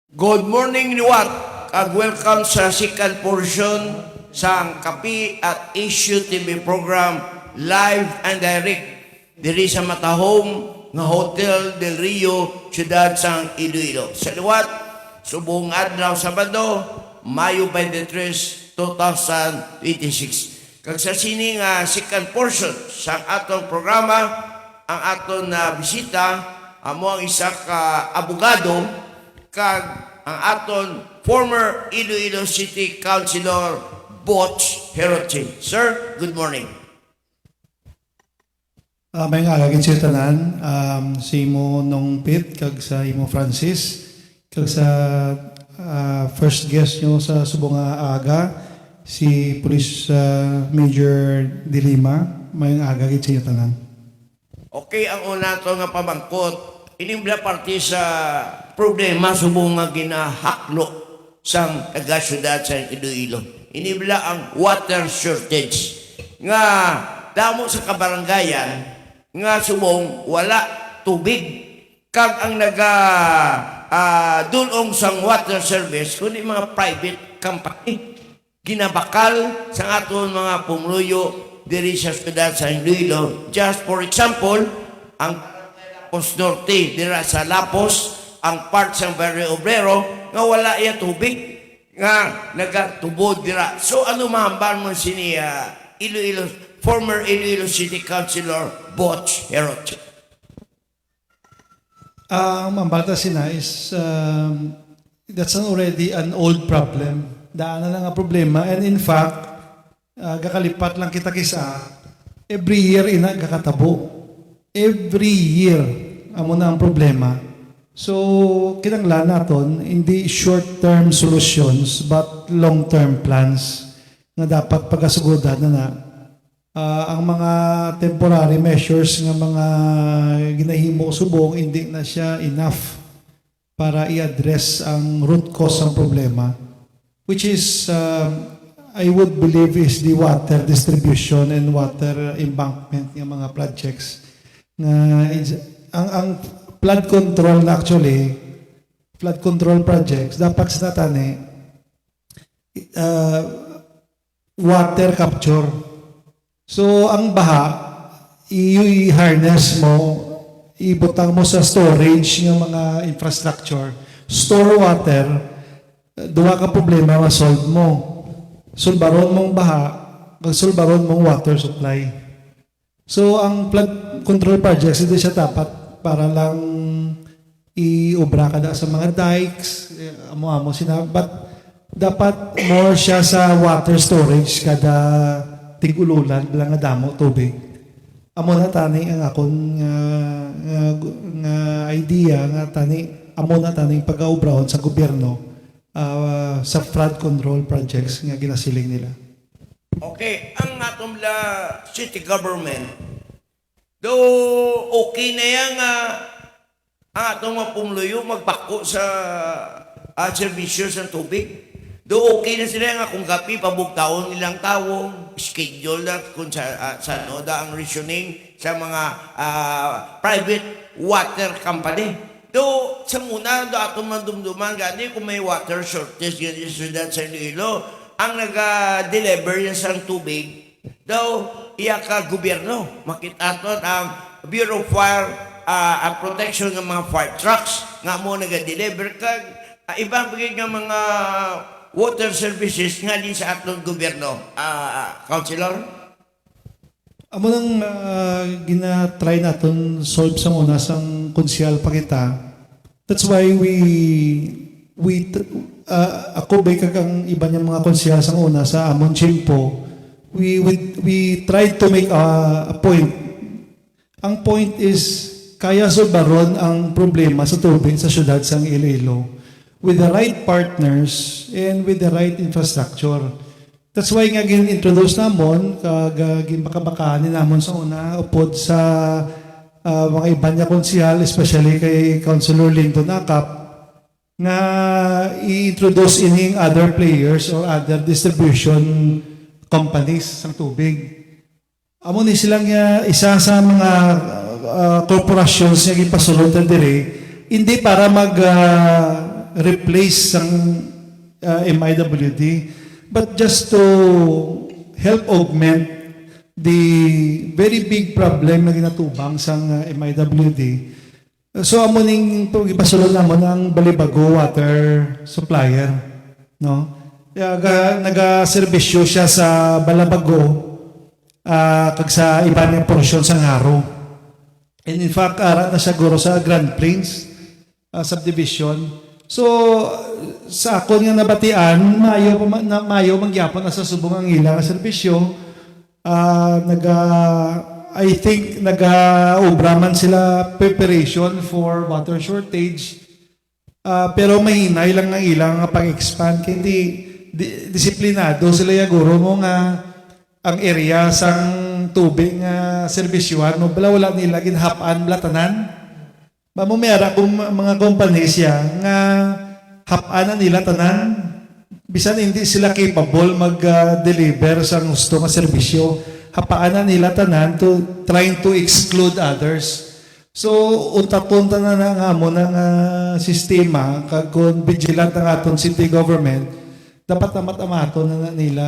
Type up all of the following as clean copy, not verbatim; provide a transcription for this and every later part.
Good morning liwat, kag welcome sa second portion sa Kapi at Issue TV program live and direct diri sa matahong nga Hotel del Rio, Ciudad San Iloilo. Sa liwat, subong adlaw Sabado, Mayo 23, 2026. Kag sa sini nga second portion sa atong programa, ang aton na bisita amo ang isa ka abogado kag ang aton former Iloilo City Councilor Butch Heroche. Sir, good morning. May nga agagin siya tanan, si imo nung Pit, kag sa imo Francis, kag sa first guest nyo sa subong nga aga, si Police Major Dilima. May nga agagin siya tanan. Okay, ang una to nga pamangkot, inimbla parte sa problema subong nga ginahaklo sang taga-syudad sa Iloilo. Inibla ang water shortage. Nga damo sa kabarangayan nga subong wala tubig. Kag ang dulong sang water service kundi mga private company ginabakal sa aton mga pumuluyo diri sa syudad sa Iloilo. Just for example, ang Lapos Norte, dira sa Lapos, ang part sa Barrio Obrero, nga wala iya tubig, nga nagatubod dira. So ano mahamban mo sini former Iloilo City Councilor Butch Heroche? Ang mambalta sina is, that's already an old problem. Daan na lang ang problema. And in fact, gakalipat lang kita kisa, every year ina gakatabo. Every year, amo na ang problema. So, kinanglan naton, hindi short-term solutions, but long-term plans na dapat pagkasugodan na ang mga temporary measures nga mga ginahimo subong, hindi na siya enough para i-address ang root cause ng problema, which is, I would believe, is the water distribution and water embankment ng mga projects. Ang flood control na actually, flood control projects, dapat sa natani, water capture. So, ang baha, i-harness mo, ibutang mo sa storage ng mga infrastructure, store water, duwa ka problema, masolve mo. Sulbaron mong baha, sulbaron mong water supply. So, ang flood control projects, hindi siya dapat para lang i-obra ka sa mga dikes, amo-amo sina, but dapat more siya sa water storage kada tig-ululan, bilang nga damo, tubig. Amo na tani ang akong idea, nga tani, amo na tani pag-aubrahon sa gobyerno sa flood control projects nga ginasiling nila. Okay, ang atong city government, though okay na yan ang atong mapumluyo magbako sa servisyo sa tubig. Though okay na sila nga kung gapi pabugtaon nilang tawong, schedule na kung sa ang reasoning sa mga private water company. Though sa muna, atong mandumduman, gani kung may water shortage gani sa syudad sa Iloilo, ang nag-deliver yan sa tubig, daw iya ka gobyerno. Makita aton ang Bureau of Fire and Protection ng mga fire trucks nga mo nag-deliver kag ibang bigay ng mga water services nga din sa aton gobyerno. Councilor? Amo nang gina-try naton solve sa muna sang konsyal pa kita. That's why ako ba kang iba niyang mga konsyal sa una sa amon Chimpo, we tried to make a point. Ang point is, kaya solbaron ang problema sa tubig sa syudad sa Iloilo with the right partners and with the right infrastructure. That's why nga gin-introduce namon, gimbaka-bakahanin namon sa una, upod sa mga iba niya konsyal, especially kay Councilor Linton Acap, nga i-introduce ining other players or other distribution companies sa tubig. Amo ni silang isa sa mga corporations nga gipasulod diri, hindi para replace ang MIWD, but just to help augment the very big problem na ginatubang sa MIWD. So amo ning ipasulod namo ng Balibago water supplier, no? Kaya naga-serbisyo siya sa Balabago kag sa iba nga porsyon sa Ngaro. And in fact, ara na siya guro sa Grand Plains subdivision. So sa akon nga nabatian, mayo mangyapon na sa subong ang ilang serbisyo. I think nag-ubra man sila preparation for water shortage. Pero mahinay lang ang ilang pag-expand. Hindi disiplinado sila yaguro mo nga ang area sang tubig nga serbisyuhan mo bala wala nila ginhapan blatanan. Mamumera kung mga company siya nga hapanan nila tanan bisan hindi sila capable mag-deliver sa gusto nga serbisyo. Hapaanan nila tanan to trying to exclude others. So unta-punta na nga mo ng sistema kag kung vigilant ang aton city government dapat amat-amaton na nila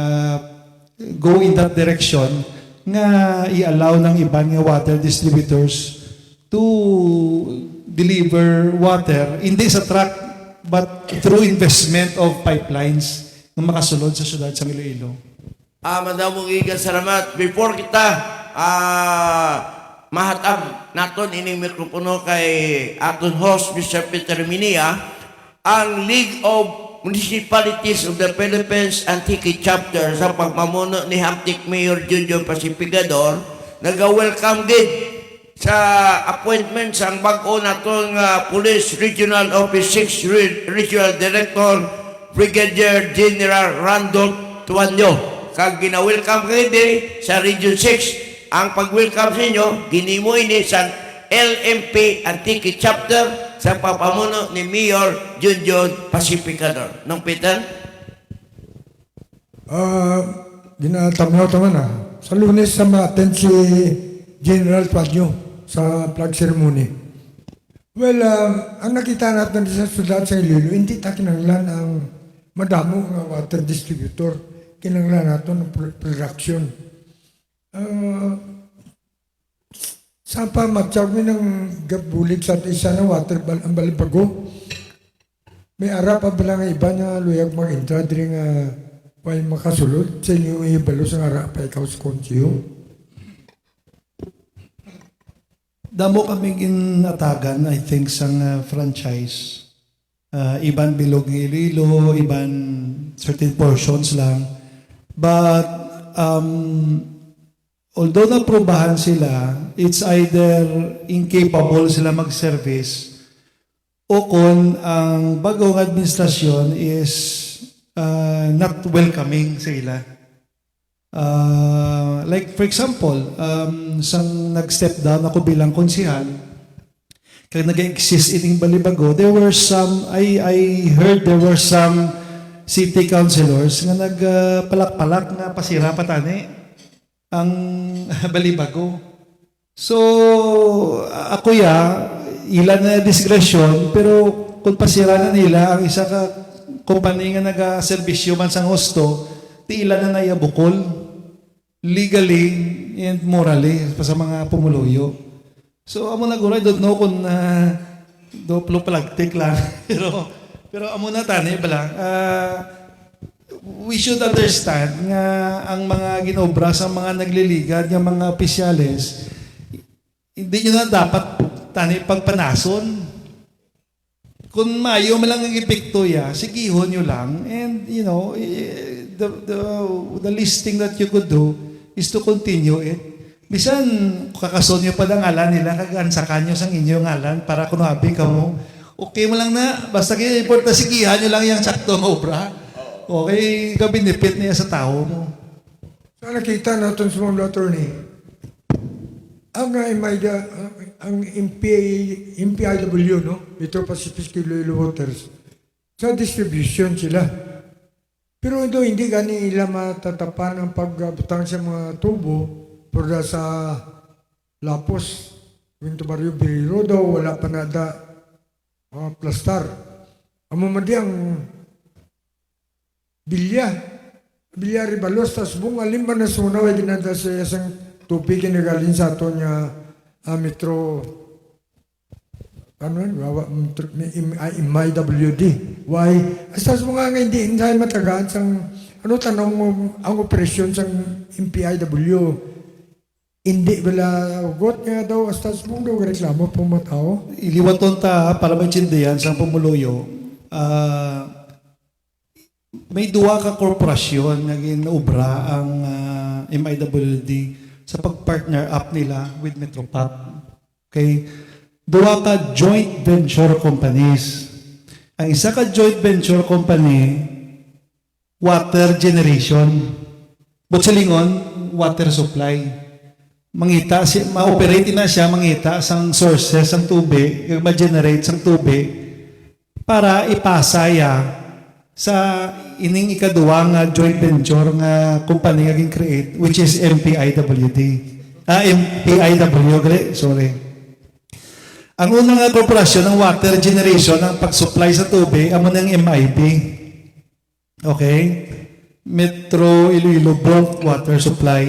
go in that direction nga i-allow ng ibang nga water distributors to deliver water hindi sa truck but through investment of pipelines na makasulod sa syudad sa Iloilo. Madamong igan salamat. Before kita mahatag naton ining mikropono kay aton host Mr. Peter Minia, ang League of Municipalities of the Philippines Antique Chapter sa pagmamuno ni Hamtic Mayor Junjun Pacificador naga-welcome gid sa appointment sa bag-o natong Police Regional Office 6 Regional Director Brigadier General Randolph Tuanyo. Kag gina-welcome gid sa Region 6. Ang pag-welcome sa inyo ginimo ini sa LMP Antique Chapter sa papamuno ni Mayor Junjun Pacificador. Nung Peter? Ginatamaw-tama na. Sa Lunes sa ma-attend si General Tuadyo sa flag ceremony. Well, ang nakita natin sa syudad sa Iloilo, hindi ta kinanglan ang madamo nga water distributor. Kinanglan natin ang production. Sa pa matiyag mi ng gabulig sa isa na water ang Balibago. May ara pa ba nga iba nga luyag mga intra diri nga pay makasulod sa inyo ibalo sa ara pa ikaw sa konsiyo. Damo kami ginatagan, I think, sang franchise. Iban bilog ng Iloilo, iban certain portions lang. But although naprobahan sila, it's either incapable sila mag-service o kung ang bagong administrasyon is not welcoming sa ila. Like for example, sang nag-step down ako bilang konsihal, kaya nag-exist ining Balibago, there were some, I heard there were some city councilors nga nagpalak-palak nga pasira patani ang Balibago. So, ako ilan na diskresyon, pero kung pasira na nila ang isa ka kumpanya nga nag-servisyo man sang hosto, ti ilan na nayabukol legally and morally pa sa mga pumuluyo. So, amo na guro, I don't know kung doplo palagtik lang. pero amo na tani bala. We should understand nga ang mga ginobra sa mga nagliligad, ng mga opisyales, hindi nyo na dapat tani pagpanason. Kung mayo man lang ang epekto sigihon nyo lang. And, you know, the least thing that you could do is to continue it. Bisan, kakason nyo pa ng ngalan nila, kagansakan nyo sang inyong ngalan para kunabi ka mo. Okay mo lang na, basta importa sigihan nyo lang yung saktong obra. Okay, kabinipit niya sa tao mo. So nakita natin sa mga attorney, ang MPIW, no? Metro Pacific Iloilo Waters, sa distribution sila. Pero ito, hindi gani nila matatapan ang pagbutang sa mga tubo pero sa Lapos, Quinto Barrio Biriro daw, wala pa nada plastar. Amo man di ang Bilya Ribalos, tas buong alim ba na sunaw ay ginada sa isang tubig kinagalin sa ato niya metro, ano yun, MIWD. Why? Asas mo nga hindi dahil matagaan sang, ano tanong mo, ang operasyon sang MPIW, hindi bala ugot nga daw, asas mo daw reklamo po mga tao. Iliwaton ta para maintindihan sa pumuluyo. May duwa ka korporasyon nga ginobra ang MIWD sa pag-partner up nila with Metropat. Okay? Duwa ka joint venture companies. Ang isa ka joint venture company, water generation. Butsalingon, water supply. Mangita, ma-operate na siya, mangita sang sources, sang tubig, ma-generate sang tubig para ipasaya sa ining ikaduwa nga joint venture nga company nga gin-create, which is MPIWD. MPIW, sorry. Ang unang nga korporasyon ng water generation, ang pag-supply sa tubig, amo ng MIB. Okay? Metro Iloilo Bulk Water Supply.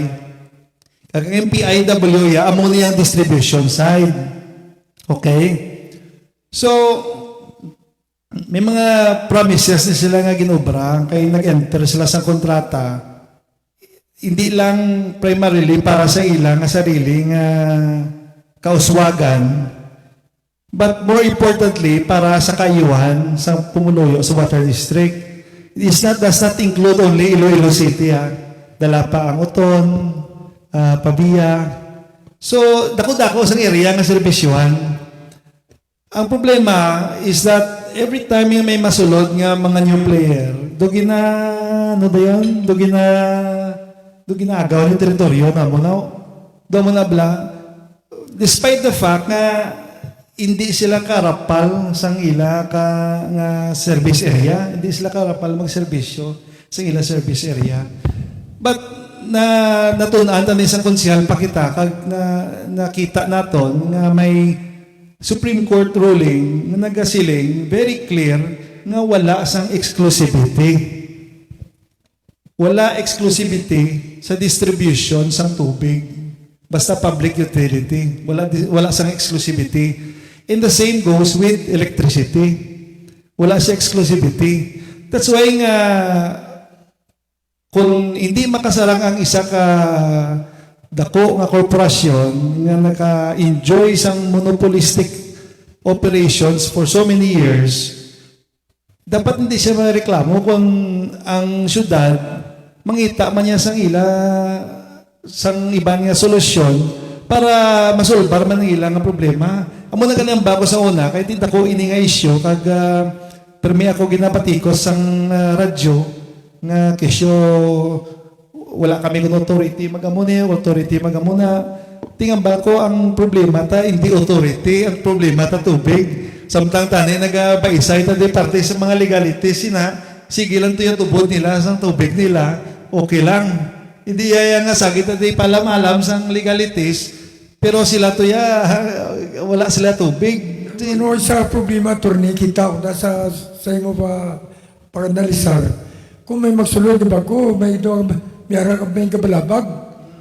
Ang MPIW, amo niyang distribution side. Okay? So, may mga promises na sila nga ginobra, kaya nag-enter sila sa kontrata, hindi lang primarily para sa ilang sariling kauswagan, but more importantly, para sa kayuhan sa pumuluyo sa Water District. It does not include only Iloilo City. Dala pa ang Uton, Pabia. So, dako-dako sa area nga serbisyuhan. Ang problema is that every time yung may masulod nga mga new player, do ginagawa ng teritoryo na mo na, do mo na bla. Despite the fact na hindi sila karapal sang ila nga service area, hindi sila karapal magserbisyo sa ila service area. But natunan ta ni isang konsyal pakita kag nakita naton nga may Supreme Court ruling na nagasiling very clear nga wala sang exclusivity. Wala exclusivity sa distribution sang tubig. Basta public utility. Wala sang exclusivity. And the same goes with electricity. Wala sa exclusivity. That's why nga kung hindi makasarang ang isa ka dako nga korporasyon nga naka-enjoy sang monopolistic operations for so many years, dapat hindi siya mareklamo kung ang syudad mangita man niya sang ibang nga solusyon para masolbar man ang ilang nga problema. Amo na ganang bago sa una, kahit hindi ko ini nga issue, kag permi ako ginapatikos sang radyo nga kesyo wala kami ng authority magamuna. Tingnan ba ko ang problema ta hindi authority, ang problema ta tubig. Samtang tani nagabaisay ta di parte sa mga legalities sige lang to yung tubod nila sa tubig nila, okay lang. Hindi yaya nga sagit ta di palamalam sang legalities, pero sila to wala sila tubig. Tino sa problema turni kita sa imo pa panalisar. Kung may magsulod ba ko, may kabalabag,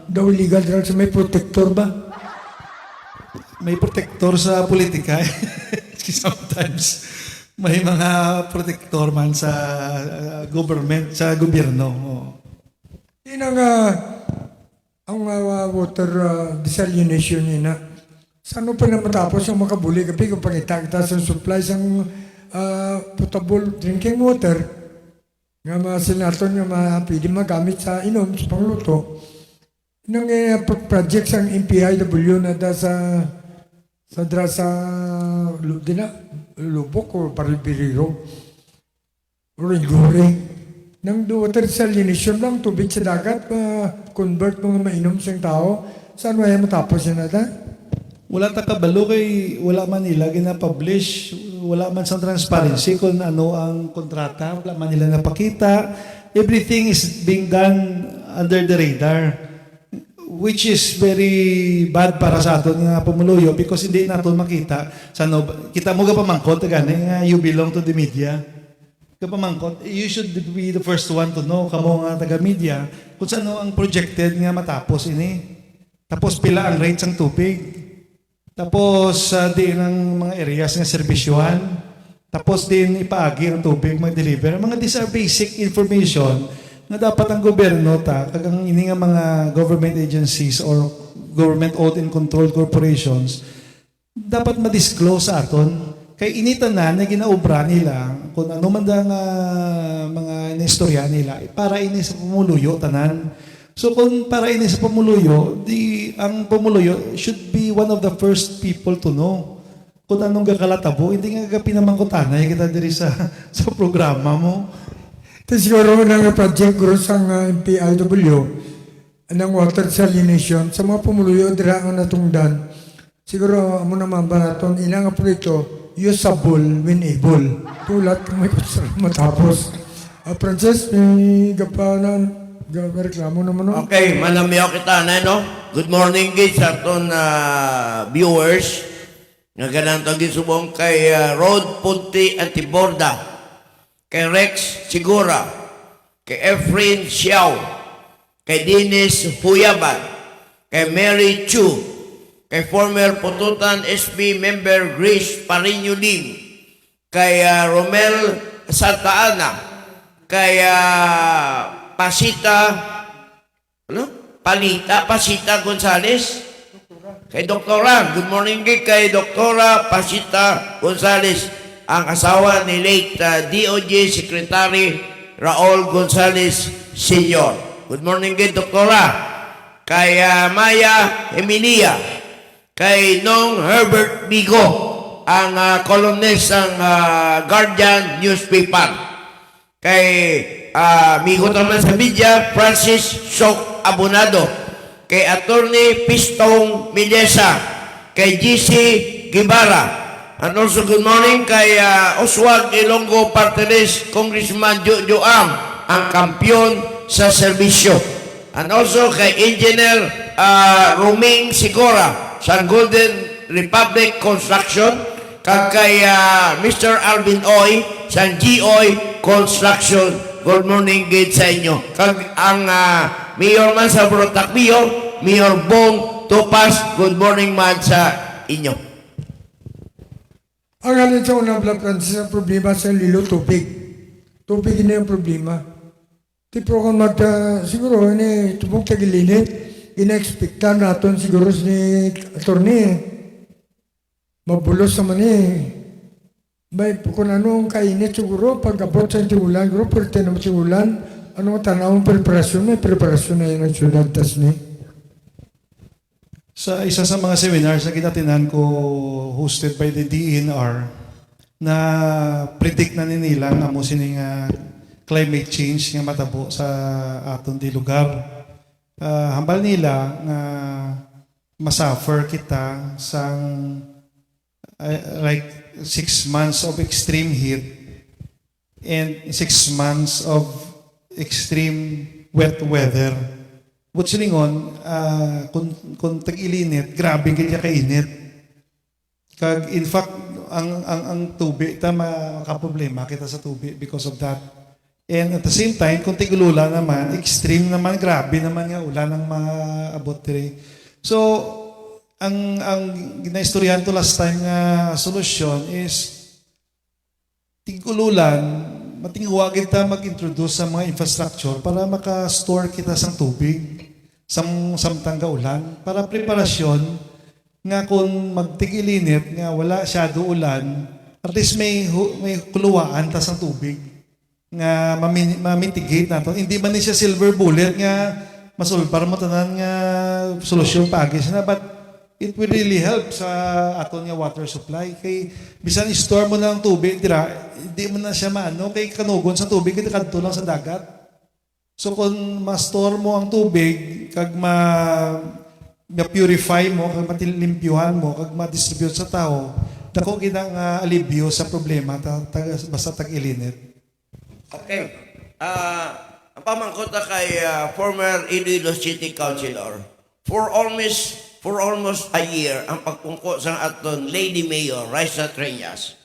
daw legal drugs, may protector ba? May protector sa politika. Sometimes may mga protector man sa government, sa gobyerno. Yan ang water desalination nila. Saan pa na matapos yung makabuli kapi kung pangita-kita sa supply ng potable drinking water nga mga senator nga pwede magamit sa inom, sa pangluto. Nang project sa MPIW na sa Lubok o Paribiriro o Rigore. Nang water desalination lang, tubig sa dagat, convert mga mainom sa tao, saan wala matapos yan natin? Wala ta kabalo kay wala man nila gina-publish, wala man sa transparency kung ano ang kontrata, wala man nila napakita. Everything is being done under the radar. which is very bad para sa aton nga pumuluyo because hindi naton makita sa kita mo pamangkot gani nga you belong to the media. Kapamangkot, you should be the first one to know kamo nga taga media kung saan ang projected nga matapos ini. Tapos pila ang rates ng tubig. Tapos din ang mga areas nga serbisyuhan. Tapos din ipaagi ang tubig mag-deliver. Mga these are basic information na dapat ang gobyerno kagang ini nga mga government agencies or government owned and controlled corporations dapat ma-disclose sa aton. Kay initan na ginaubra nila kung ano man da nga mga inistorya nila para ini sa pumuluyo tanan. So kung para ini sa pumuluyo, ang pumuluyo should be one of the first people to know kung anong gakalatabo. Hindi nga pinamangkutanay kita diri sa programa mo. Ito siguro ng project group sa MPIW ng water salination sa mga pumuluyo dira ang natungdan. Siguro mo naman ba naton ilang po ito usable when able. Tulat kung may matapos. Francis, may gapanan, reklamo naman. No? Okay, manamiyaw kita na, no? Good morning, guys, sa aton viewers. Nga ganang tagin subong kay Rod Punti Antiborda, kay Rex Sigura, kay Efrain Xiao, kay Dennis Huyaban, kay Mary Chu, kay former Pututan SB member Grace Parino Lim, kay Romel Santa Ana, kay Pasita Gonzales, kay Doktora, good morning kay Doktora Pasita Gonzales, ang asawa ni late DOJ Secretary Raul Gonzales Sr. Good morning kay Doktora, kay Maya Emilia, kay Nong Herbert Bigo, ang columnist ng Guardian newspaper. Kay Migo naman sa media, Francis Sok Abonado. Kay Attorney Pistong Milesa. Kay GC Guevara. And also good morning kay Oswald Ilonggo Parteles, Congressman Jojo Am, ang kampyon sa serbisyo. And also kay Engineer Roming Sigora sa Golden Republic Construction, kag kay Mr. Alvin Oy sa GOy Construction. Good morning gid sa inyo. Kag ang Mayor man sa Brotakbio, Mayor Bong Topas, good morning man sa inyo. Ang alin sa unang Black Francis, ang problema sa lilo, tubig. Tubig na yung problema. Tipo kung siguro, tubog tagilinit, ina-expectan natin siguro ni attorney mabulos naman may kung anong kainit siguro pagkabot sa tigulan siguro pwede naman tigulan anong tanawang preparasyon may preparasyon na yun ang syudad tas ni Sa isa sa mga seminars na kinatinan ko hosted by the DENR na predict na nila nga mo sining climate change nga matabo sa aton di lugar. Hambal nila nga masuffer kita sa like 6 months of extreme heat and 6 months of extreme wet weather. But silingon, kung tag-ilinit, grabe kaya kainit. Kag in fact, ang tubig, makaproblema kita sa tubig because of that. And at the same time, kung tigululan naman, extreme naman, grabe naman nga ulan ang mga abot diri. So, ang ginaistoryahan to last time nga solusyon is tigululan, matinghuwagin ta mag-introduce sa mga infrastructure para maka-store kita sang tubig samtang ulan para preparasyon nga kung magtigilinit nga wala syado ulan, at least may kuluwaan ta sang tubig nga ma-mitigate nato. Hindi man ni siya silver bullet nga masolbar mo tanan nga solusyon pagis na, but it will really help sa aton nga water supply. Kay bisan i-store mo na ang tubig dira, hindi mo na siya maano kay kanugon sa tubig kay kadto lang sa dagat. So kung ma-store mo ang tubig kag ma-purify mo, kag matilimpyuhan mo, kag ma-distribute sa tao, dako ginang alibyo sa problema basta tag-ilinit. Okay. Ang pamangkot na kay former Iloilo City Councilor, for almost a year ang pagpungko sa aton Lady Mayor Raisa Trias.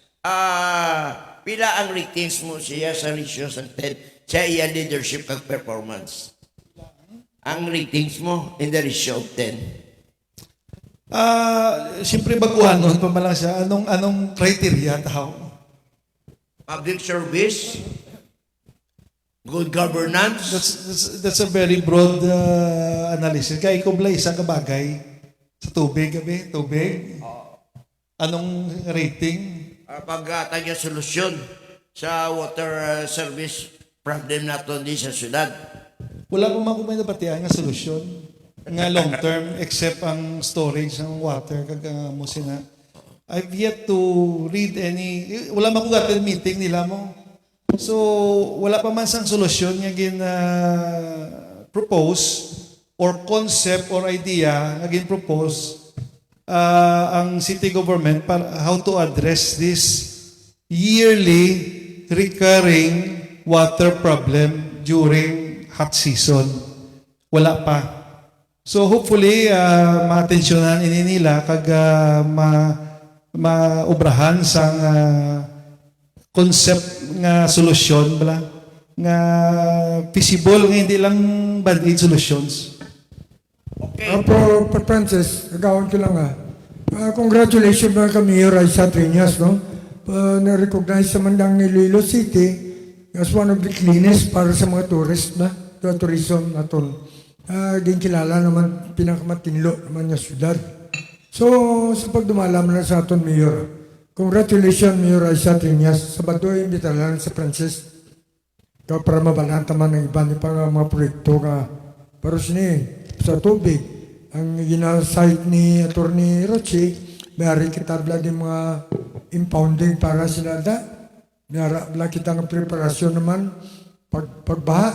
Pila ang ratings mo siya sa ratio sa 10 sa iya leadership kag performance? Ang ratings mo in the ratio of 10. Siyempre baguhan noon pa lang siya. Anong criteria tao? Public service, good governance, That's a very broad analysis. Kaya ikaw bala isang kabagay sa tubig, gabi, tubig. Anong rating? pagtanya solusyon sa water service problem naton di sa syudad. Wala pa man kumay nabatian nga solusyon nga long term except ang storage ng water kag mo sina. I've yet to read any wala man ko gaten meeting nila mo. So wala pa man sang solusyon nga gin propose or concept or idea nga gin propose ang city government para how to address this yearly recurring water problem during hot season. Wala pa. So hopefully maatensyonan ini nila kag maubrahan sang concept nga solusyon bala nga feasible nga hindi lang band-aid solutions. Okay. For Francis, agawin ko lang congratulations mga kami, Raisa Trias, no? Na-recognize sa mandang Iloilo City as one of the cleanest para sa mga tourist na, tourism naton. Din kilala naman, pinakamatinlo naman yung syudad. So, sa pagdumalam na sa aton, Mayor, congratulations, Mayor Raisa Trias. Sabado, imbitalan sa Francis. Para mabalanta man ng iba niya pang mga proyekto ka. Pero sini, sa tubig, ang ginasite ni Atty. Rochi, mayari kita bla din mga impounding para sila da. Mayara bla kita ng preparasyon naman pagbaha.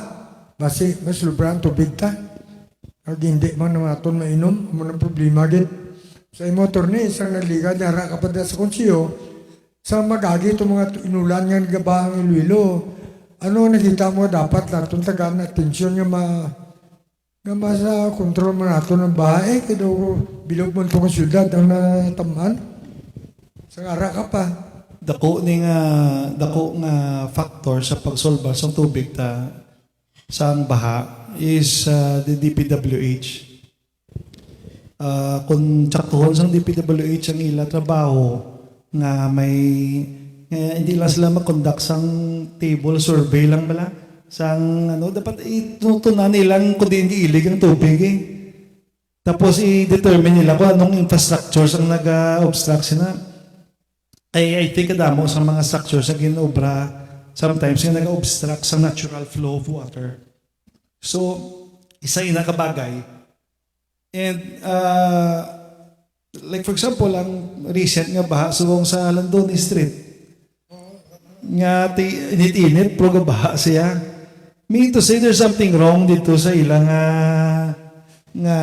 Basi, mas lubran tubig ta. Ag hindi man naman aton mainom, mo ng problema gid. Sa motor ni isang nagliga, nara kapag sa konsiyo, sa magagi itong mga inulan nga gabahang Iloilo, ano nakita mo dapat natong tagaan na atensyon nga sa kontrol mo nato ng bahay, kaya bilog mo itong syudad ang natamaan. Sa ara ka pa. Dako nga factor sa pagsolba sa tubig ta sa ang baha is the DPWH. Kung tsaktuhon sa DPWH ang ila trabaho nga may hindi lang sila mag-conduct sang table survey lang bala sang dapat itutunan nilang kung di ilig ang tubig tapos i-determine nila kung anong infrastructures ang nag-obstruct sila. I think kadamo sa mga structures na ginobra sometimes yung nag-obstruct sa natural flow of water. So, isa ina kabagay. And, like for example, ang recent nga baha subong sa Landoni Street. Nga init-init, pero baha siya. Meaning to say there's something wrong dito sa ilang nga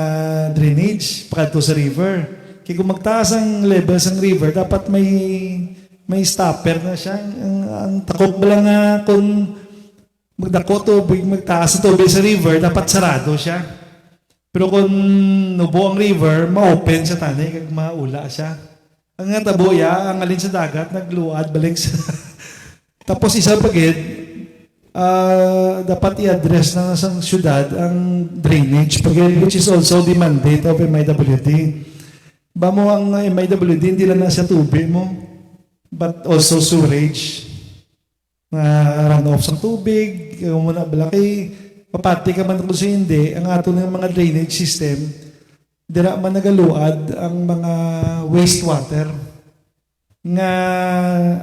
drainage pagkato sa river. Kaya kung magtaas ang levels ng river, dapat may stopper na siya. Ang takot ba lang kung magdako tubig, magtaas ang tubig sa river, dapat sarado siya. Pero kung nubo ang river, ma-open siya tanay, kag maula siya. Ang nga tabuya, ang alin sa dagat, nagluad, balik sa... Tapos isa pagid, dapat i-address na sa syudad ang drainage, pagid, which is also the mandate of MIWD. Ba mo ang MIWD, hindi lang na sa tubig mo, but also sewerage. Runoff sa tubig, kung muna balaki, papati ka man kung sa hindi, ang ato ng mga drainage system, dira man nagaluad ang mga wastewater. Nga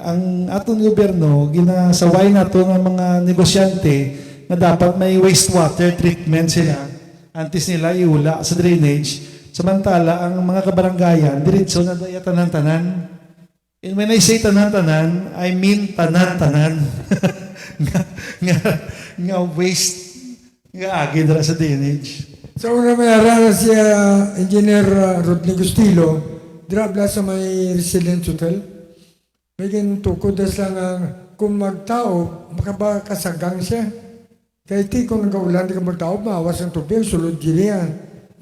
ang atong gobyerno, ginasaway nato ng mga negosyante na dapat may wastewater treatment sila antes nila iula sa drainage. Samantala, ang mga kabaranggayan, diretso na daya tanan-tanan. And when I say tanan-tanan, I mean tanan-tanan. nga waste nga agi dira sa drainage. So, una may arara si Engineer Rodney Gustilo, drabla sa may residence hotel. May gintukod lang kung magtao, makabakasagang siya. Kaya kung nagaulan, di ka magtao, maawas ang tubig, sulod dili yan.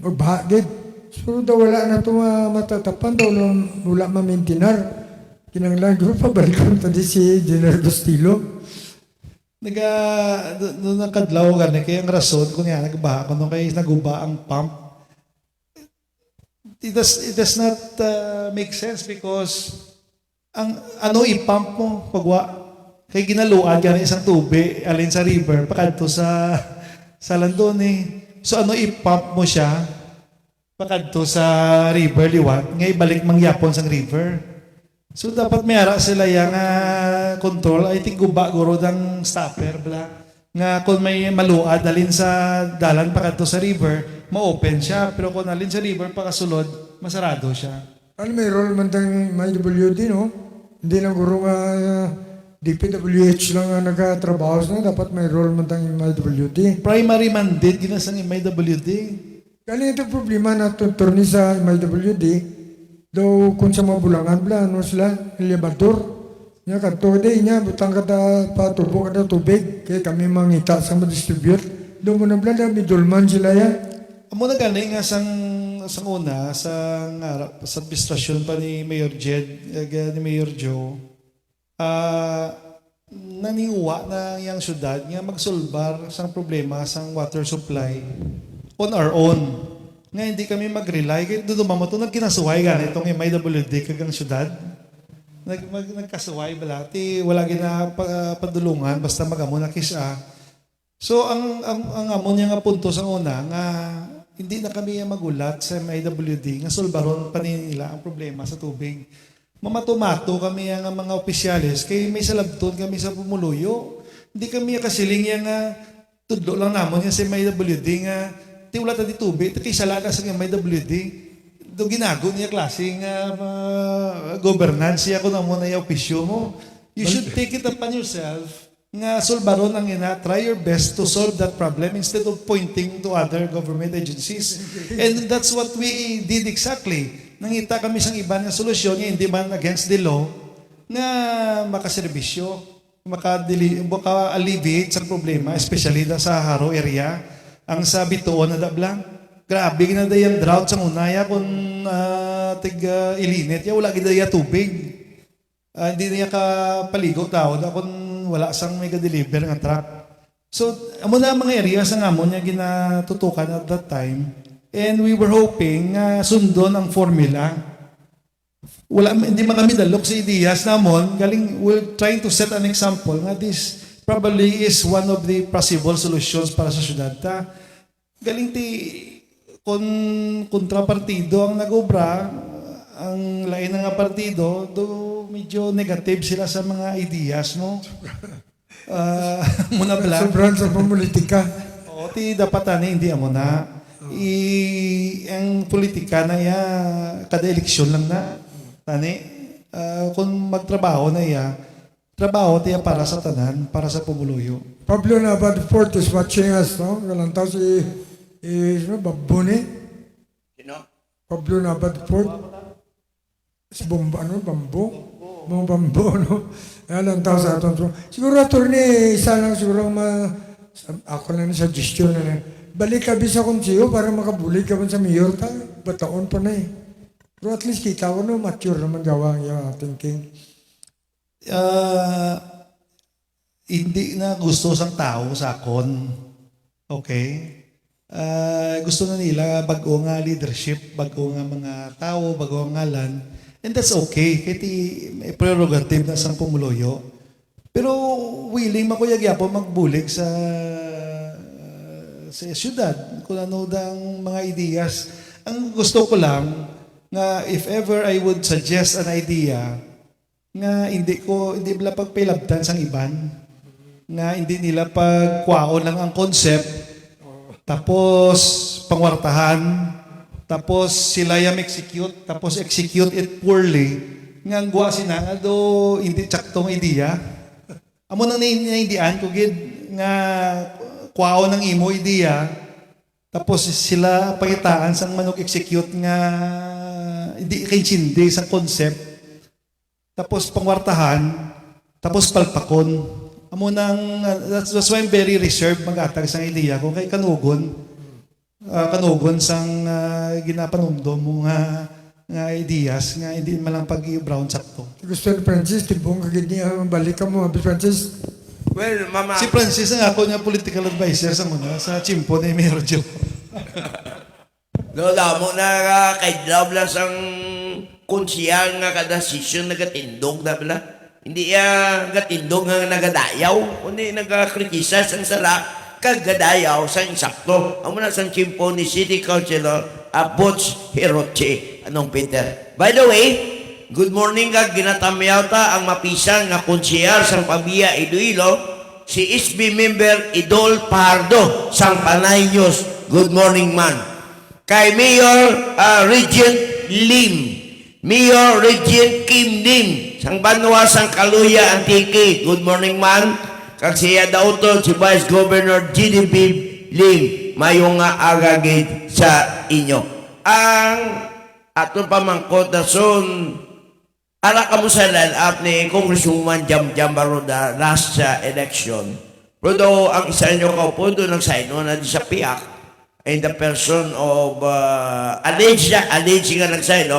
magbahagid. So daw wala na ito matatapan daw nung wala mamintinar. Kinanglan ko pabalikan tadi si General Bustillo. Doon nakadlaw ka na, kaya ang rason, kung yan, nagbaha ko, nung kayo naguba ang pump, it does not make sense because ang ano i-pump mo pagwa kay ginaluan yan isang tubig alin sa river pakadto sa landon eh. So ano i-pump mo siya pakadto sa river liwat nga ibalik mangyapon sang river. So dapat may ara sila yang control. I think guba guro dang stopper bla nga kung may maluad alin sa dalan pakadto sa river ma-open siya, pero kung alin sa river pakasulod masarado siya. Ano may role man tayong MIWD, no? Hindi lang guro nga DPWH lang nga nagkatrabaho na, dapat may role man tayong MIWD. Primary mandate ginasang MIWD. Kaya ito problema na turni sa MIWD, daw kung sa mga bulangan bla, ano sila, elevador. Nya kanto day nya butang kada patubo kada tubig kay kami mangita sa ma-distribute. Daw mo na bla da midulman sila ya. Amo na gani nga sang una sa administrasyon pa ni Mayor Jed ni Mayor Joe. Naniwa na yang syudad nga magsulbar sang problema sang water supply on our own. Nga hindi kami mag-rely kay dumamo to nagkinasuway gani itong MIWD kagang syudad. Nagkasuway bala ti wala gina padulungan basta magamo na kisa. So ang amon nga punto sa una nga hindi na kami magulat sa MIWD nga sulbaron pa nila ang problema sa tubig. Mamatumato kami ang mga opisyales kay may salabton kami sa Pumuluyo. Hindi kami kasiling yang tudlo lang namon nga sa MIWD nga ti wala ta di tubig kay salada sa MIWD. Do ginago niya klaseng governance siya kung amo na yung opisyo mo. You should take it upon yourself nga sulbaron ang ina, try your best to solve that problem instead of pointing to other government agencies. And that's what we did exactly. Nangita kami sang iba nga solusyon nga hindi man against the law nga makaserbisyo, maka-alleviate sa problema, especially sa Haro area. Ang sa Bituon na dablang, grabe na dayang drought sa unaya kung ilinit, wala gidaya tubig. Hindi niya kapaligo tao na kung wala sang may ka-deliver ng truck. So, amo na mga areas ang amon niya ginatutukan at that time. And we were hoping sundon ang formula. Hindi man kami dalok sa ideyas namon. We're trying to set an example nga this probably is one of the possible solutions para sa syudad. Galing ti kontrapartido ang nagobra, ang lain na nga partido, do medyo negative sila sa mga ideas mo. Muna pala. Sobrang sa politika. O, ti dapat hindi amo na. Ang politika na ya, kada eleksyon lang na. Tani, kung magtrabaho na ya, trabaho tiya para sa tanan, para sa Pumuluyo. Pablo Nabadfort is watching us, no? Galantaw si Babone. Sino? Pablo Nabadfort. Si Bambo, no? Galantaw sa aton. Siguro attorney, isa lang siguro ako lang na suggestion na balik ka bisa kong siyo para makabulig ka man sa mayor ta. Bataon pa na eh. Pero at least kita ko no, mature naman gawa yung thinking. Hindi na gusto sang tao sa akon. Okay? Gusto na nila bago nga leadership, bago nga mga tao, bago nga ngalan. And that's okay. Kasi may prerogative na sang Pumuluyo. Pero willing makuyagyapon magbulig sa syudad kung ano dang mga ideas. Ang gusto ko lang nga if ever I would suggest an idea nga hindi nila pagpilabtan sang iban, nga hindi nila pagkwaon lang ang concept, tapos pangwartahan, tapos sila yung execute, tapos execute it poorly, nga ang guwa sina, do hindi tsaktong idea. Amo nang naindian ko gid nga kwao ng imo idea, tapos sila pagitaan sang manok execute nga hindi kay chindi sang concept, tapos pangwartahan, tapos palpakon. Amo nang that's why I'm very reserved mag-atag sang idea ko kay kanugon. kanugon sang ginapanumdum mo nga ideas nga hindi malang pag-i-brown sakto. Gusto ni Francis, tibong kagid niya, balik ka mo, Francis. Well, Mama, Si Francis ang ako niya political advisor sa muna sa chimpo ni Mayor Joe. Lola mo na kay Draw lang sang kunsiyal nga kada session nagatindog na pala. Hindi gatindog nga nagadayaw. Kundi nagakritisa sang sala kagadayaw sa insakto. Amo na sang chimpo ni City Councilor Butch Hiroche. Anong Peter? By the way, good morning kag ginatamyaw ta ang mapisang nga kunsiyal sang Pabia Iloilo, si SB member Idol Pardo sang Panay News. Good morning man. Kay Mayor Regent Lim, Mayor Regent Kim Lim, sang Banwa sang Kaluya Antique. Good morning man. Kag siya daw to si Vice Governor GDP Lim, mayong nga agagid sa inyo. Ang aton pamangkot na son, ala ka mo sa line-up ni Congresswoman Jam Baroda last sa election. Pero ang isa nyo kaupo doon nagsign na di sa PIAC in the person of alleged nga nagsign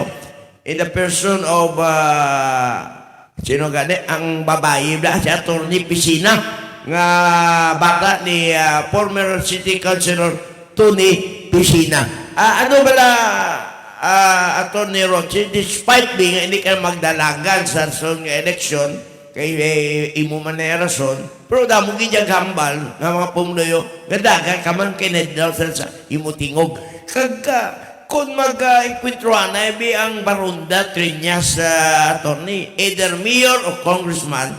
in the person of sino gani ang babae na si Atty. Piscina nga bata ni former City Councilor Tony Piscina. Ano bala Atty. Roche, despite being hindi ka magdalagan sa election, kay imo man na rason, pero damo gid hambal nga mga pumuluyo, gadagan ka man kinedlaw sa imo tingog. Kagka kung mag-enkwentruan na ang Baronda Triñas attorney, either mayor o congressman,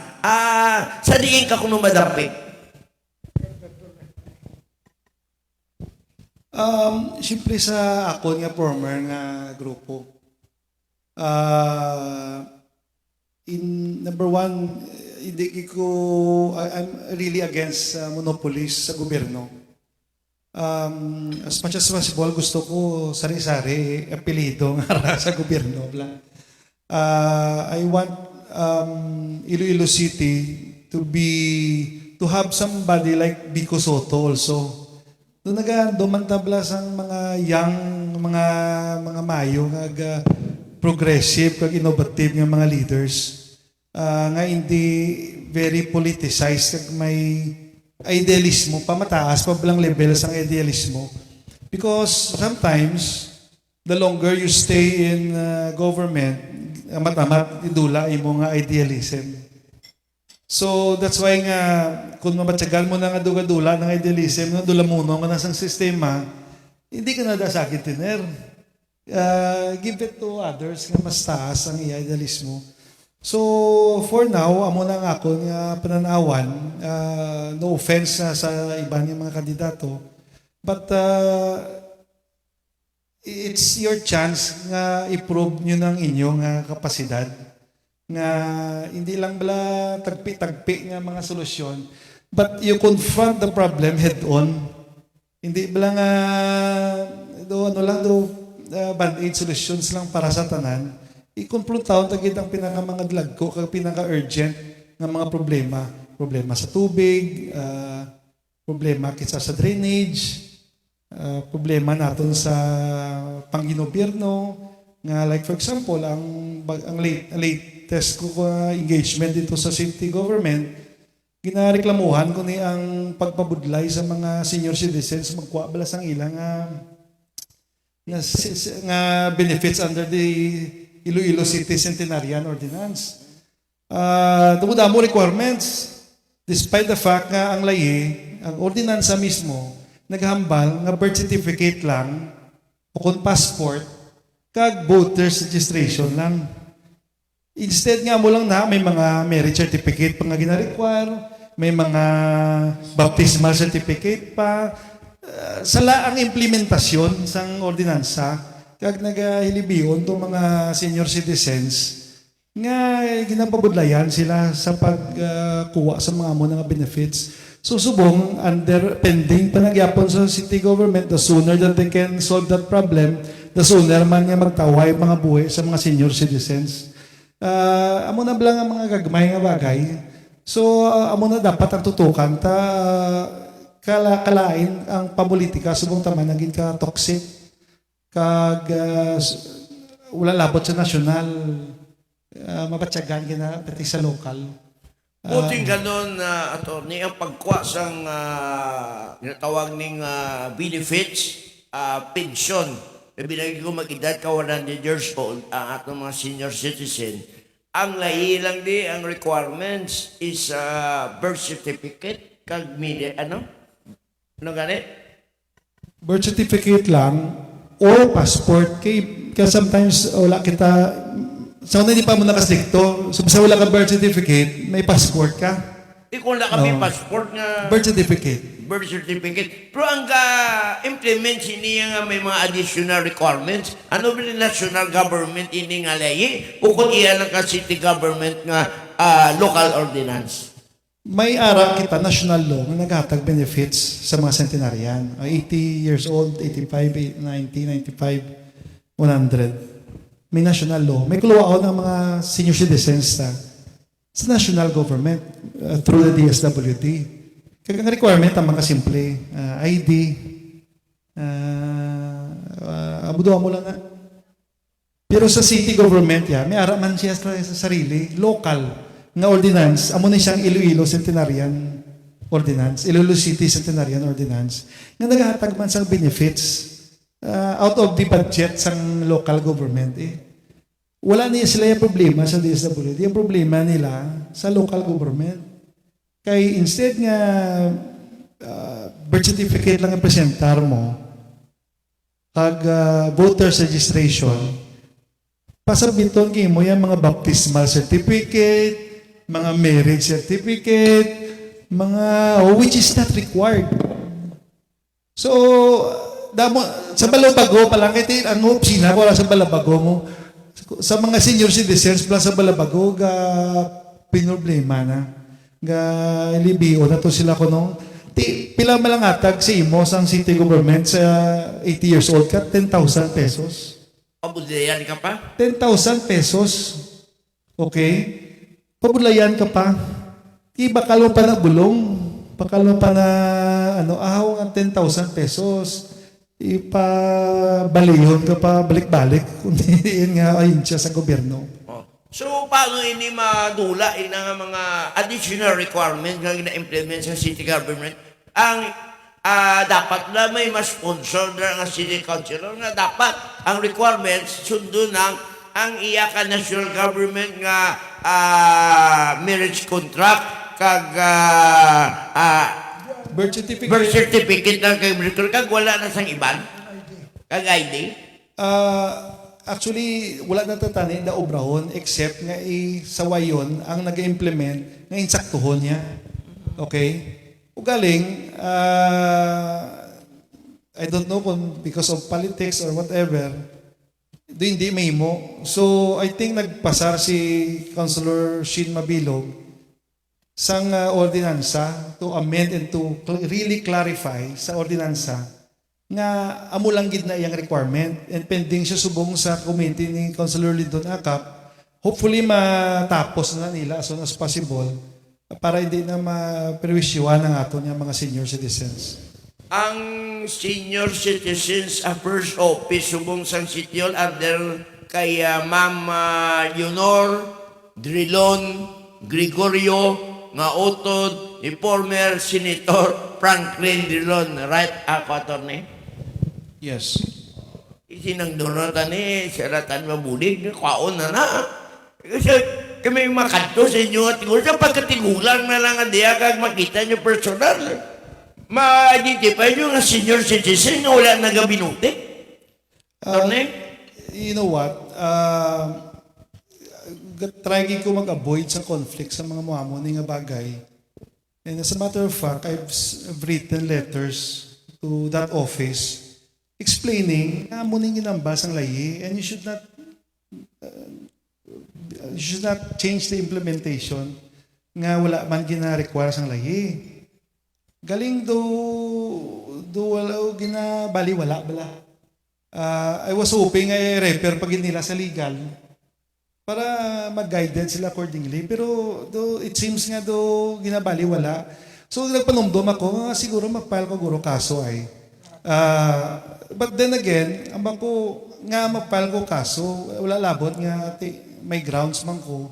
sa diin ka kung madapit. Siyempre sa ako nga former nga grupo. In number one, hindi ko, I'm really against monopolies sa gobyerno. As much as possible, gusto ko sari-sari apelido nga sa gobyerno. I want Iloilo City to have somebody like Vico Soto also. Doon dumantablas ang mga young, mga mayo, progressive, kag innovative ng mga leaders. Nga hindi very politicized, kag may idealismo, pamataas, pabalang level sang idealismo. Because sometimes, the longer you stay in government, matamat, idula yung mga idealism. So, that's why nga, kung mabatsagal mo na nga duga-dula ng idealism, no, dula mo nga nasang sistema, hindi ka na dasakit tiner. Give it to others nga mas taas ang idealismo. So, for now, amo na nga ako nga pananawan, no offense sa iba ng mga kandidato, but it's your chance nga i-prove nyo ng inyong kapasidad nga hindi lang bala tagpi-tagpi nga mga solusyon, but you confront the problem head-on. Hindi bala nga band-aid solutions lang para sa tanan. I-confrontaw tagit ang pinaka-mga dlagko, kag pinaka-urgent nga mga problema. Problema sa tubig, problema kita sa drainage, problema naton sa panginobyerno, nga like for example, ang latest ko engagement dito sa city government, ginareklamuhan ko ni ang pagpabudlay sa mga senior citizens magkuha bala sang ilang nga benefits under the Iloilo City Centenarian Ordinance. Dumudamo requirements despite the fact nga ang layi, ang ordinansa mismo naghambal nga birth certificate lang o kung passport kag voters registration lang. Instead nga mo lang na may mga marriage certificate pa nga gina-require, may mga baptismal certificate pa, sala ang implementasyon sang ordinansa kag nagahilibiyon to mga senior citizens nga ginapabudlayan sila sa pagkuha sa mga amo nga benefits. So subong under pending pa nagyapon sa city government, the sooner that they can solve that problem, the sooner man nga magtaway mga buhay sa mga senior citizens. Amo na lang ang mga gagmay nga bagay. So amo na dapat ang tutukan ta kalain ang pamulitika subong taman naging ka toxic kag wala labot sa nasyonal mapatyagan gina pati sa lokal. Buting ganon na attorney ang pagkuha sang ginatawag ning benefits, pension. Binagi ko mag-edad ka 100 years old ang atong mga senior citizen. Ang lahi lang di ang requirements is birth certificate kag ano gani? Birth certificate lang or passport kay sometimes wala kita sa una hindi pa mo nakastrikto so basta wala ka birth certificate may passport ka Di ko na kami No. passport nga birth certificate birth certificate. Pero ang implement niya nga may mga additional requirements. Ano ba yung national government ini nga layi? O kung iyan ang city government nga local ordinance? may ara kita national law na naghatag benefits sa mga centenarian 80 years old 85 90 95 100 may national law may kuluwao ng mga senior citizens sa national government through the DSWD. Kaya ang requirement ang mga simple, ID, abuduhan mo lang na. Pero sa city government, may araman siya sa sarili, local, nga ordinance, amo na siyang Iloilo Centenarian Ordinance, Iloilo City Centenarian Ordinance, nga naghahatag man sa benefits out of the budget sang local government. Wala niya sila yung problema sa DSWD. Yung problema nila sa local government. Kay instead nga birth certificate lang ang presentar mo, pag voters registration, pasabiton kayo mo yung mga baptismal certificate, mga marriage certificate, mga which is not required. So, sa Balabago, palang ito, ang opsina, wala sa Balabago mo, sa mga senior citizens plus sa Balabago, pinroblema na. Libio na to sila ko nung pila malang atag sa imo sang city government sa 80 years old ka 10,000 pesos. Pabudlayan ka pa? 10,000 pesos. Okay? Pabudlayan ka pa. Bakal mo pa na bulong. Bakal mo pa na ahaw ang 10,000 pesos. Ipabalihon ka pa balik-balik. Kundi nga ayun siya sa gobyerno. So, paano ini madula nga mga additional requirements nga gina-implement sa city government? Ang dapat na may mas sponsor na nga city councilor nga dapat ang requirements sundo ng ang iya ka national government nga marriage contract kag Birth certificate. birth certificate ng kay kag wala na sang iban kag ID. Actually, wala na tatani na obrahon except nga sawayon ang nag-implement nga insaktuhon niya. Okay? Ugaling, I don't know kung because of politics or whatever, hindi may mo. So, I think nagpasar si Councilor Shin Mabilog sang ordinansa to amend and to really clarify sa ordinansa nga amo lang gid na iyang requirement and pending siya subong sa committee ni Councilor Lindon Acap. Hopefully matapos na nila as soon as possible para hindi na maperwisyuhan ng ato niya mga senior citizens. Ang senior citizens first office subong sang City Hall under kay Ma'am Leonor Drilon Gregorio nga utod ni former Senator Franklin Drilon, right, ako attorney? Yes. Isinang donatan saratan mabulig, kwaon na. Kasi kami makanto sa inyo at tingul sa pagkatigulang na lang ang kag makita nyo personal. Ma-identify nyo nga senior citizen na wala nagabinuti. Attorney? You know what? Try ko mag-avoid sa conflict sa mga muamon nga bagay. And as a matter of fact, I've written letters to that office explaining na muning ginambas ang layi and you should not change the implementation nga wala man gina-require sang layi. Galing do wala ginabaliwala bala. I was hoping ay refer pag nila sa legal para mag-guide sila accordingly. Pero it seems nga ginabaliwala. So nagpanumdum ako, siguro mag-file ko guro kaso ay. But then again, ambang ko nga mag-file ko kaso, wala labot nga may grounds man ko.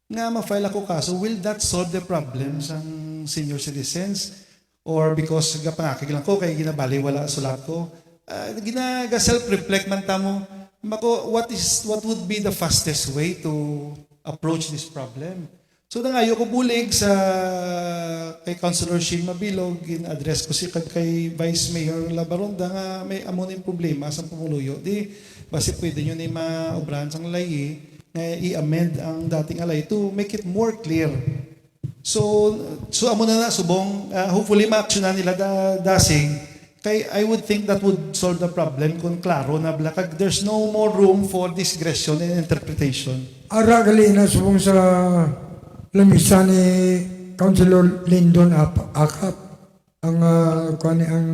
Nga mag-file ako kaso, will that solve the problems ng senior citizens? Or because pangakig lang ko, kaya ginabali wala sulat ko. Self-reflect man tamo. Mako, what would be the fastest way to approach this problem? So nangayo ko bulig sa kay Councilor Shin Mabilog, gin-address ko si kay Vice Mayor Labaronda nga may amunin problema sa pumuluyo. Di basi pwede nyo ni maobrahan sang layi nga i-amend ang dating alay to make it more clear. So amo na subong hopefully ma-actionan nila dasing. Kay I would think that would solve the problem kung klaro na blakag there's no more room for discretion and interpretation. Ara gali na subong sa lamisa ni Councilor Lyndon Akap ang ang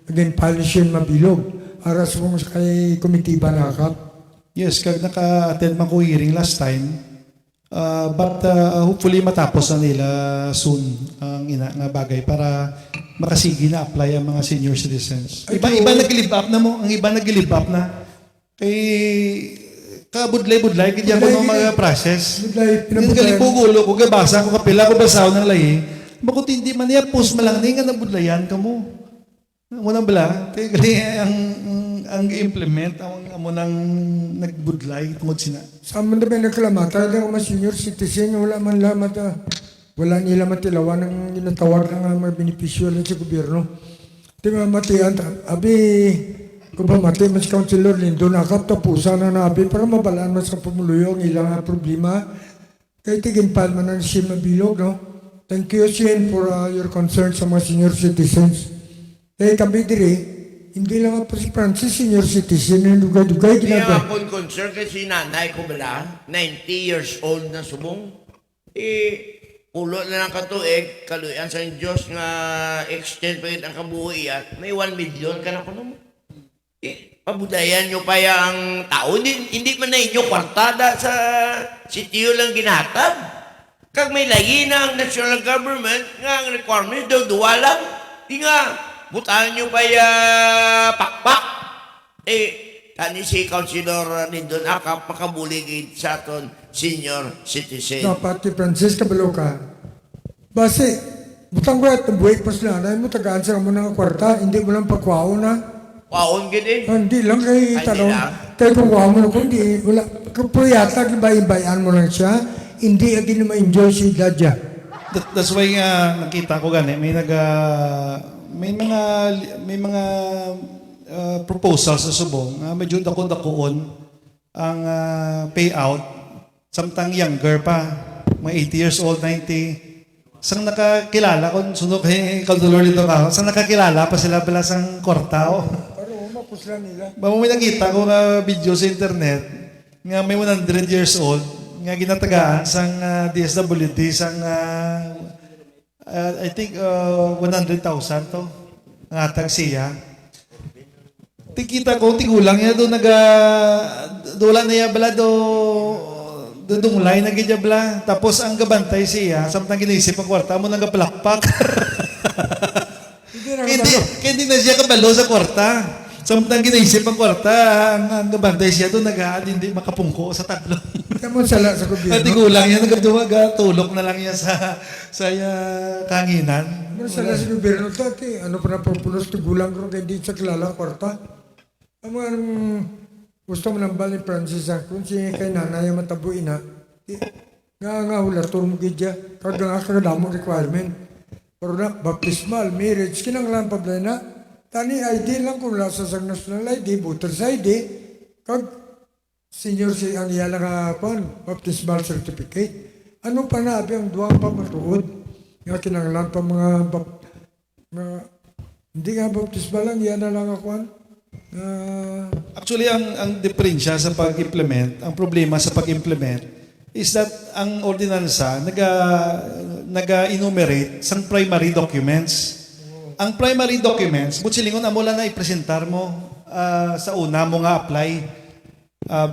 again policy mabilog. Ara subong sa kay komitiba na Akap. Yes, kag naka-attend man ko hearing last time. But hopefully matapos na nila soon ang ina nga bagay para makasigi na apply ang mga senior citizens. Iba nag-live up na mo, ang iba nag-live up na. Kay kabudlay-budlay kaya ko ng mga process. Hindi pugulo ko, gabasa ko kapila ko basaw ng lahi. Bakit hindi man niya post malang nga nabudlayan ka mo. Muna bala, kaya ang implement ang amo nang nagbudlay tungod sina. Sa man na nagkalamata ng mga senior citizen, wala man lamat wala nila matilawan ng ginatawag ng mga benepisyo sa gobyerno. Di ba matiyan, abi, kung ba mati, mas Councilor Lyndon Akap, tapusan na nabi para mabalaan mas sa pumuluyo ang ilang problema. Kaya tigin palman ng Shin Mabilog, no? Thank you, Shin, for your concern sa mga senior citizens. Kaya kami diri, hindi lang po si Francis, senior citizen, yung dugay-dugay Kaya ginagawa. akong concern kasi nanay ko bala, 90 years old na subong. Ulo na lang katuig, kaluyan sa Diyos nga extend pa ang kabuhi at may 1 million ka na ko naman. Pabudayan nyo pa yung tao. Hindi man na inyo kwartada sa sitiyo lang ginatag. Kag may lagi na ang national government nga ang requirement daw duwa lang. Di nga, butahan nyo pa yung pakpak. Kani si Councilor Lyndon Akap makabuligid sa aton senior citizen. Dapat ti Francis Kabaloka. Base, butang ko at buhay pa sila. Dahil mo tagaan sa mo ng kwarta, hindi mo lang pagkwao na. Waon gini. Hindi lang kay Ay, tanong. hindi lang. Kaya kung kwao mo na kung di, wala. Kapag yata, iba-ibayan mo lang siya, hindi agin na ma-enjoy si Dadya. That's why nakita ko gani may mga proposals sa subong medyo dako-dakoon ang payout samtang younger pa mga 80 years old 90 sang nakakilala kung sunod kay Councilor dito ka sang nakakilala pa sila pala sang kwartao Pero mapusla nila. ba mo may nakita ko nga video sa internet nga may 100 years old nga ginatagaan sang DSWD sang I think 100,000 to ang atag siya. Tikita ko, tigulang niya doon doon na niya bala doon dunglay na gidya bala. Tapos ang gabantay siya, samtang ginisip ang kwarta mo nang gapalakpak. Hindi na siya kabalo sa kwarta. Samtang ginisip ang kwarta, ang gabantay siya doon hindi makapungko sa tatlo. Kamu sala sa gobyerno. Tigulang niya, tulok na lang niya sa kanginan. Kamu sala sa gobyerno tati. Ano pa na populos tigulang ko kay di sa kilala kwarta. Ang gusto mo nang bali Francis kung si kay nanay matabuin na. Nga hulator mo gidya. Kagdamo requirement. Pero na, baptismal, marriage, kinanglan pa ba na? Tani ID lang kung lasa sa national ID, voters ID, kag senior si ang iyala nga baptismal certificate. Ano pa na ang duwang pa matuod? Nga kinanglan pa mga hindi nga baptismal lang, yan na lang ako. Actually, ang diferensya sa pag-implement, ang problema sa pag-implement, is that ang ordinansa naga-enumerate sang primary documents. Ang primary documents, silingon amula na ipresentar mo sa una mo nga apply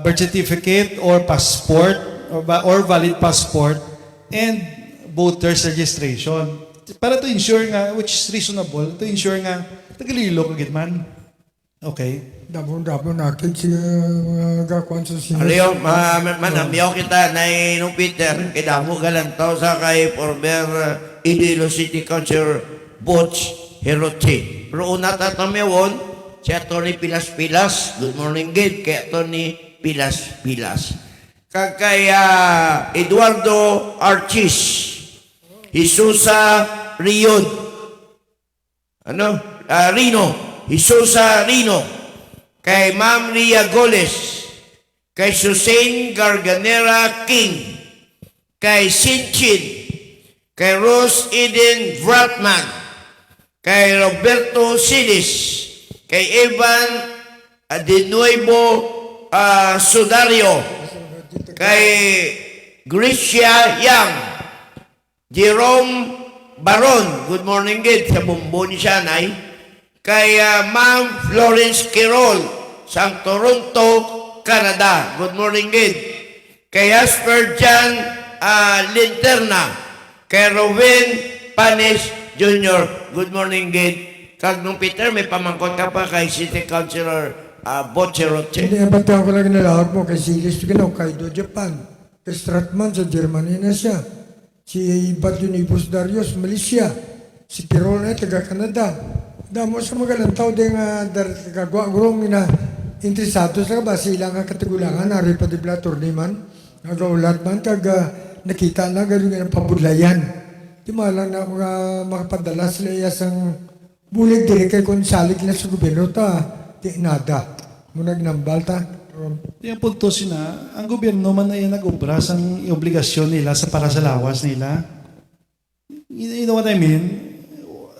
birth certificate or passport or valid passport and voter's registration. Para to ensure nga, which is reasonable, to ensure nga, tagalilo ka gid man. Okay. Dabo nakin si gakuan sa senior. Aliyo, manamyaw kita na nung Peter, kidamo galantaw sa kay former Iloilo City Councilor Butch Heroche. Pero una tatamewon, si Atty. Pilas-Pilas, good morning gid, kay Atty. Pilas-Pilas. Kay Eduardo Archis, Jesusa Riod, Rino, Jesusa Rino, kay Ma'am Ria Goles, kay Susain Garganera King, kay Sinchin, kay Rose Eden Vratman, kay Roberto Silis, kay Evan De Nuevo Sudario, kay Gracia Yang, Jerome Baron, good morning gid, sa bumbo ni Shanay, kay Ma'am Florence Quirol, sa Toronto, Canada, good morning gid, kay Jasper Jan Linterna, kay Robin Panis Jr., good morning gid. Kag nung Peter, may pamangkot ka pa kay City Councilor Bocheroche. Hindi, abante ako lang nalawag mo kay Silis Kaido, Japan. Kay Stratman sa Germany na siya. Si Badunibus Darius, Malaysia. Si Tirol na taga Canada. Damo sa magalang tao din kagwagurong na interesado sa ba sila nga katigulangan na ripadibla tourniman. Nagaulat man kag nakita na gano'n nga pabudlayan. Di malang na mga makapadala sila isang bulig diri kay kung salig na sa gobyerno ta, di nada. Munag nambal ta. Yung punto sina, ang gobyerno man na yung nag-ubra sa obligasyon nila sa para sa lawas nila. You know what I mean?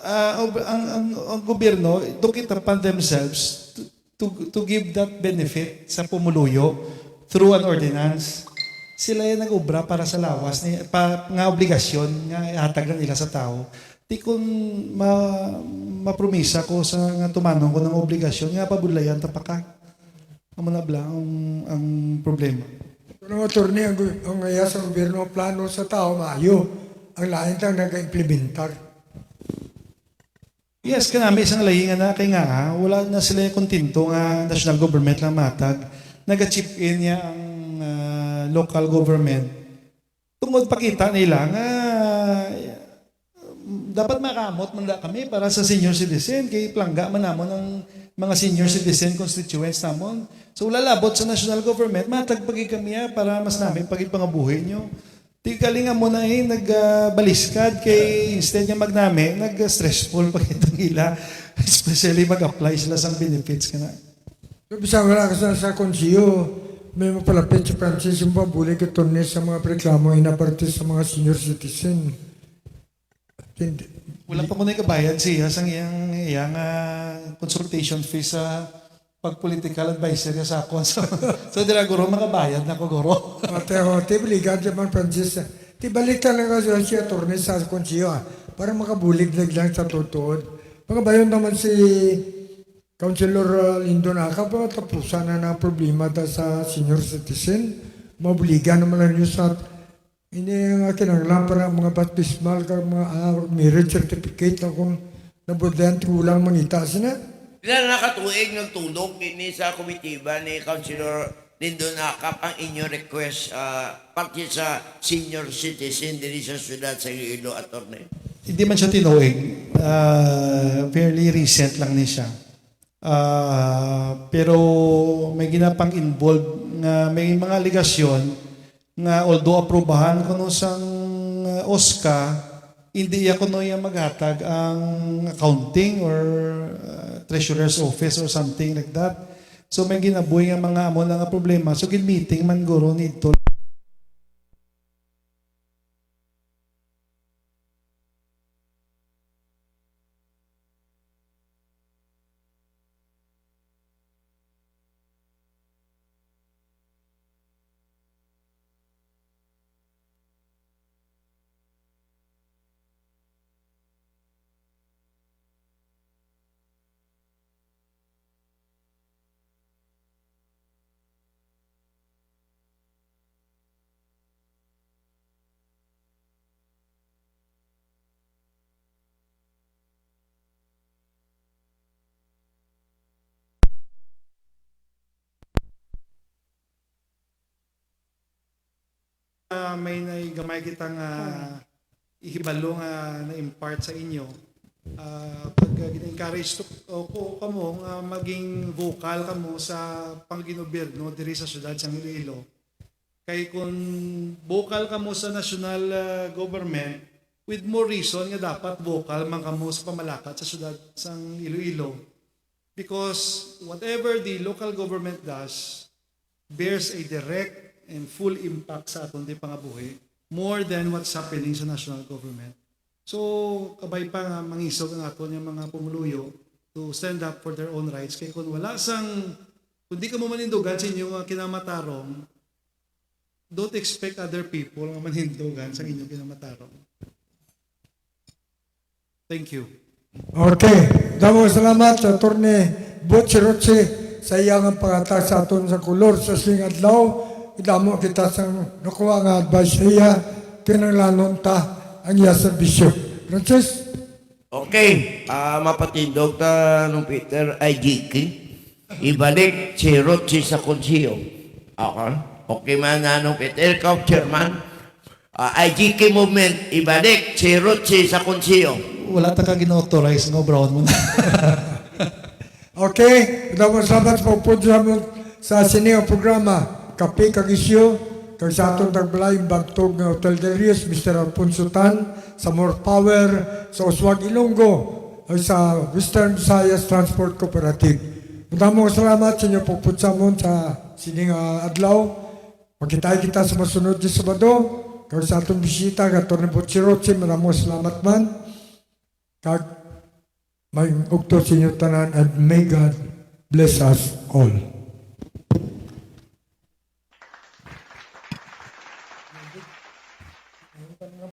Ang gobyerno, took it upon themselves to give that benefit sa pumuluyo through an ordinance. Sila yung nag-ubra para sa lawas, nga obligasyon, nga ihatag na nila sa tao. Di kung mapromisa ko sa nga tumanong ko ng obligasyon, nga pabulayan tapaka. Amo na bla ang problema. Kung attorney, ang ngaya sa gobyerno ang plano sa tao, maayo. Ang lain lang nag-implementar. Yes, kanami isang lahingan na kay nga, wala na sila yung kontinto nga national government lang matag. Nag-chip in niya ang local government. Tungod pakita nila nga dapat makamot man kami para sa senior citizen kay plangga man namon ang mga senior citizen constituents namon. So lalabot sa national government matag pagi kami para mas namin pagi pangabuhi nyo. Di kalinga mo na nagbaliskad kay instead nga magnami nag-stressful pag itong ila especially mag-apply sila sa benefits kana. So, bisang wala ka sa konsiyo, may mapalapit si Francis yung pabuli katorne sa mga reklamo inaparte sa mga senior citizen. Wala pa ko na kabayad siya sa iyang consultation fee sa pag-political advisor sa ako. So dira guro makabayad na ko guro. Ate ako, tibiligan siya man Francis. Tibalik ka lang kasi siya torne sa konsiyo para makabulig lang sa tutuod. Makabayon naman si Councilor Lindo Naka, tapusan na ng problema sa senior citizen. Mabuligan naman lang yun sa ini ang kinanglan para mga baptismal ka mga marriage certificate na kung nabudlayan tulang mangita sina. Ilan nakatuig nagtulog ini sa komitiba ni Councilor Lindo Nakap ang inyong request pati sa senior citizen diri sa syudad sa Iloilo, attorney. Hindi man siya tinuig. Fairly recent lang ni siya. Pero may ginapang involved nga may mga aligasyon nga although aprobahan ko no sang OSCA, hindi ako no yung maghatag ang accounting or treasurer's office or something like that. So may ginabuhi nga mga amo nga problema. So meeting man guro nito. may naigamay kitang ihibalo nga na-impart sa inyo. Pag gin-encourage ko kamo nga maging vocal kamo sa pangginobierno diri sa syudad sa Iloilo. Kay kung vocal kamo sa national government, with more reason nga dapat vocal man kamo sa pamalakat sa syudad sa Iloilo. Because whatever the local government does bears a direct and full impact sa aton di pangabuhi more than what's happening sa national government. So, kabay pa nga mangisog ang aton yung mga pumuluyo to stand up for their own rights. Kaya kung wala sang, kung di ka mo manindugan sa inyong kinamatarong, don't expect other people nga manindugan sa inyong kinamatarong. Thank you. Okay. Damo salamat sa Atty. Butch Roche sa iyang pangatag sa aton sa kulor sa sing adlaw. Damo kita sa nakuha nga advice sa iya kinanglanon ta ang iya serbisyo. Francis? Okay, mapatindog ta nung Peter ay Giki. Ibalik si Rochi sa konsiyo. Okay man na nung Peter, ikaw chairman. IGK movement, ibalik si Rochi sa konsiyo. Wala ta ka gin-authorize nga brown mo na. Okay. Damo salamat sa pagpunta sa sining programa. Kape Kagisyo, kag sa atong tagbalay bantog ng Hotel Del Rios, Mr. Alfonso Tan, sa More Power, sa Uswag Ilonggo, ay sa Western Visayas Transport Cooperative. Maraming salamat sa inyo pagpunsamon sa sining adlaw. Magkitay kita sa masunod di Sabado, kag sa atong bisita, kag Atty. Butch Roche, maraming salamat man. Kag may ugto sa inyo tanan, and may God bless us all.